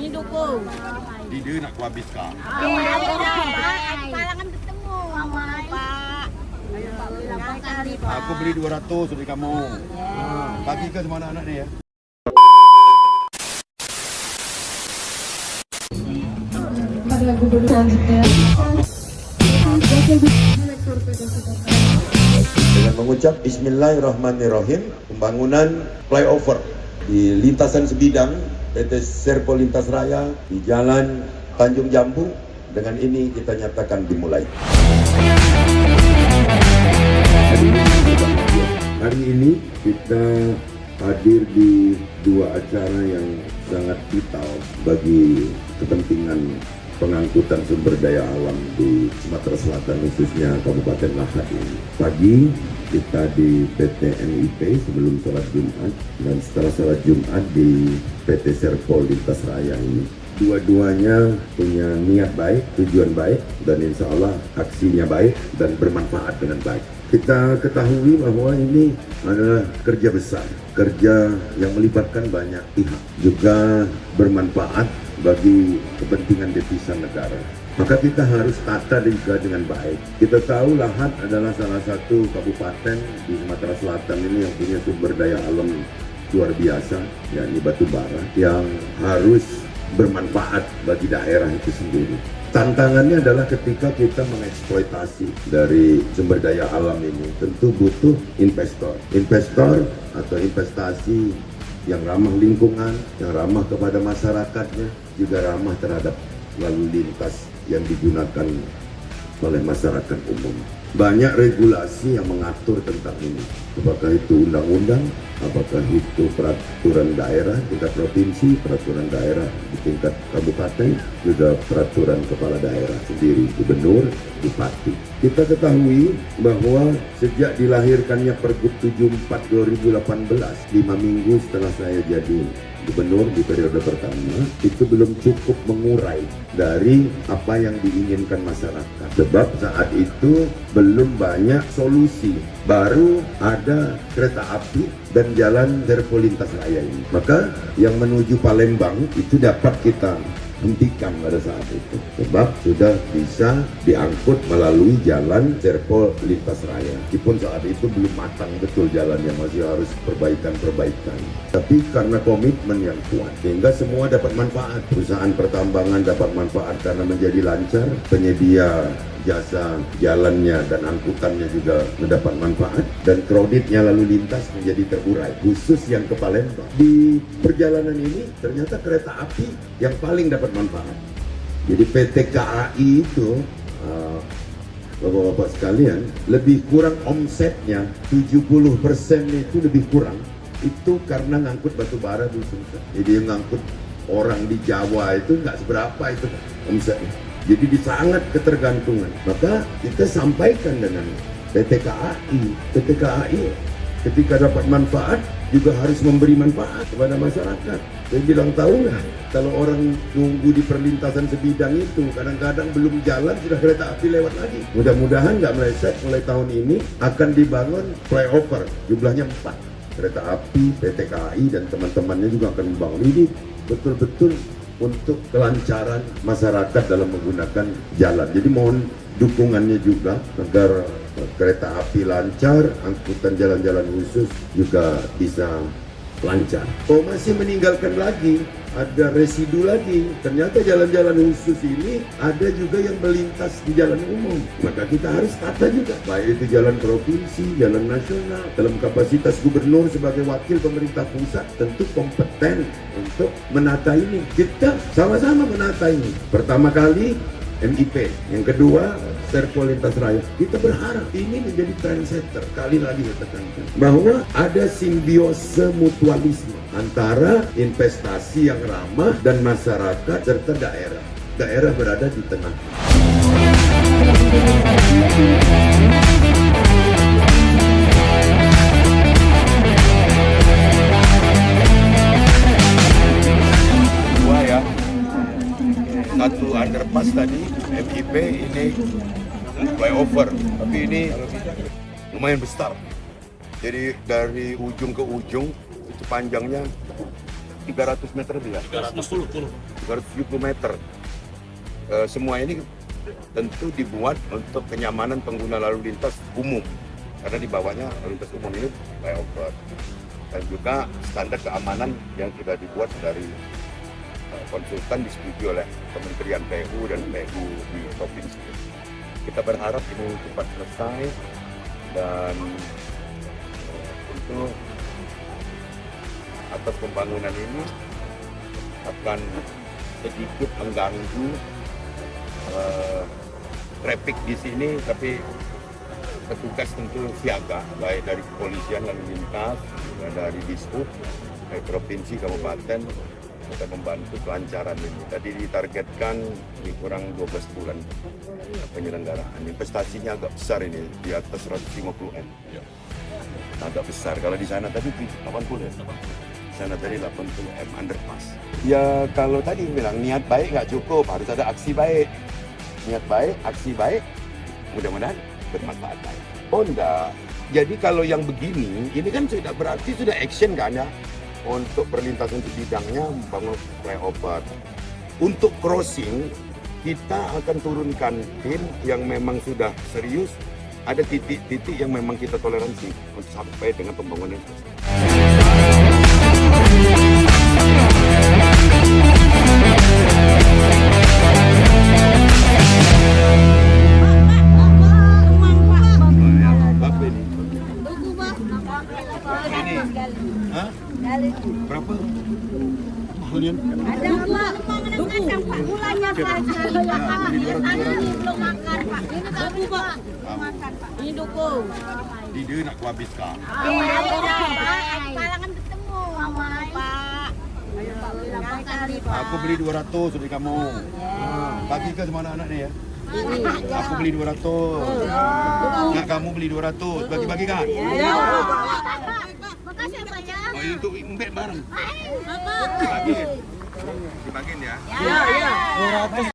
Ini dukung. Ide nak ku habiskan. Palangan ketemu sama Pak. Aku beli 200 dari kamu. Bagi ke semua anak-anak ni ya. Pada gubernur selanjutnya. Dengan mengucap Bismillahirrahmanirrahim, pembangunan flyover di lintasan sebidang PT Serpol Lintas Raya di Jalan Tanjung Jambu dengan ini kita nyatakan dimulai. Hari ini kita hadir di dua acara yang sangat vital bagi kepentingan pengangkutan sumber daya alam di Sumatera Selatan, khususnya Kabupaten Lahad ini. Pagi kita di PT MIP sebelum sholat Jumat, dan setelah sholat Jumat di PT Serpol Lintas Raya ini. Dua-duanya punya niat baik, tujuan baik, dan insya Allah aksinya baik dan bermanfaat dengan baik. Kita ketahui bahwa ini adalah kerja besar, kerja yang melibatkan banyak pihak, juga bermanfaat bagi kepentingan devisa negara. Maka kita harus tata juga dengan baik. Kita tahu Lahad adalah salah satu kabupaten di Sumatera Selatan ini yang punya sumber daya alam luar biasa, yakni batu bara, yang harus bermanfaat bagi daerah itu sendiri. Tantangannya adalah ketika kita mengeksploitasi dari sumber daya alam ini, tentu butuh investor. Investor atau investasi yang ramah lingkungan, yang ramah kepada masyarakatnya, juga ramah terhadap lalu lintas yang digunakan oleh masyarakat umum. Banyak regulasi yang mengatur tentang ini. Apakah itu undang-undang, apakah itu peraturan daerah tingkat provinsi, peraturan daerah di tingkat kabupaten, juga peraturan kepala daerah sendiri, gubernur, bupati. Kita ketahui bahwa sejak dilahirkannya Pergub 74 2018, 5 minggu setelah saya jadi gubernur di periode pertama, itu belum cukup mengurai dari apa yang diinginkan masyarakat. Sebab saat itu belum banyak solusi. Baru ada kereta api dan jalan Serpol Lintas Raya ini. Maka yang menuju Palembang itu dapat kita hentikan pada saat itu, sebab sudah bisa diangkut melalui jalan Serpol Lintas Raya. Meskipun saat itu belum matang betul jalannya, masih harus perbaikan. Tapi karena komitmen yang kuat, sehingga semua dapat manfaat. Perusahaan pertambangan dapat manfaat karena menjadi lancar, penyedia jasa jalannya dan angkutannya juga mendapat manfaat, dan kreditnya lalu lintas menjadi terurai, khusus yang ke Palembang. Di perjalanan ini ternyata kereta api yang paling dapat manfaat. Jadi PT KAI itu Bapak-bapak sekalian, lebih kurang omsetnya 70% itu lebih kurang itu karena ngangkut batu bara di Sumsel. Jadi ngangkut orang di Jawa itu nggak seberapa itu omsetnya. Jadi sangat ketergantungan. Maka kita sampaikan dengan PT KAI. PT KAI ketika dapat manfaat juga harus memberi manfaat kepada masyarakat. Saya bilang, tahu nggak, kalau orang nunggu di perlintasan sebidang itu kadang-kadang belum jalan sudah kereta api lewat lagi. Mudah-mudahan nggak meleset, mulai tahun ini akan dibangun flyover, jumlahnya 4. Kereta api, PT KAI dan teman-temannya juga akan membangun ini betul-betul untuk kelancaran masyarakat dalam menggunakan jalan. Jadi mohon dukungannya juga agar kereta api lancar, angkutan jalan-jalan khusus juga bisa lancar. Oh, masih meninggalkan lagi, ada residu lagi. Ternyata jalan-jalan khusus ini ada juga yang melintas di jalan umum. Maka kita harus tata juga, baik itu jalan provinsi, jalan nasional. Dalam kapasitas gubernur sebagai wakil pemerintah pusat, tentu kompeten untuk menata ini. Kita sama-sama menata ini. Pertama kali MIP, yang kedua Serpol Lintas Raya. Kita berharap ini menjadi trendsetter. Kali lagi saya tekankan bahwa ada simbiose mutualisme antara investasi yang ramah dan masyarakat serta daerah. Daerah berada di tengah. Dua ya. Satu underpass tadi MIP, ini flyover, tapi ini lumayan besar. Jadi dari ujung ke ujung itu panjangnya 300 meter lebih ya? 370 meter. Semua ini tentu dibuat untuk kenyamanan pengguna lalu lintas umum, karena di bawahnya lalu lintas umum ini flyover, dan juga standar keamanan yang sudah dibuat dari konsultan disetujui oleh Kementerian PU dan PU di provinsi. Kita berharap ini cepat selesai dan tentu atas pembangunan ini akan sedikit mengganggu traffic di sini, tapi petugas tentu siaga, baik dari kepolisian lalu lintas, dari dishub, dari provinsi, kabupaten, kita membantu kelancaran ini. Tadi ditargetkan ini kurang 12 bulan penyelenggaraan. Investasinya agak besar ini, di atas 150 M. Agak besar. Kalau di sana tadi 80 ya? Di sana tadi 80 M underpass. Ya kalau tadi bilang niat baik nggak cukup, harus ada aksi baik. Niat baik, aksi baik, mudah-mudahan bermanfaat baik. Oh enggak. Jadi kalau yang begini, ini kan sudah berarti sudah action kan ya? Untuk perlintasan sebidangnya membangun flyover. Untuk crossing, kita akan turunkan tim yang memang sudah serius. Ada titik-titik yang memang kita toleransi untuk sampai dengan pembangunan selesai. Berapa ini? Ini? Hah? Berapa? Mahalnya? Ada Pak, kacang Pak, gulanya Pak. Ini belum makan Pak. Ini duku Pak. Makan Pak. Ini duku. Di dia nak ku habiskan. Kalangan ketemu sama Pak. Ayo Pak, berapa kali Pak? Aku beli 200 dari kamu. Bagi ke semua anak-anak ni ya. Aku beli 200. Nak kamu beli 200. Bagi-bagi kan? Makasih Pak ya. Oh, itu umpet bareng. Bapak. Dibagiin. Dibagiin ya. Ya.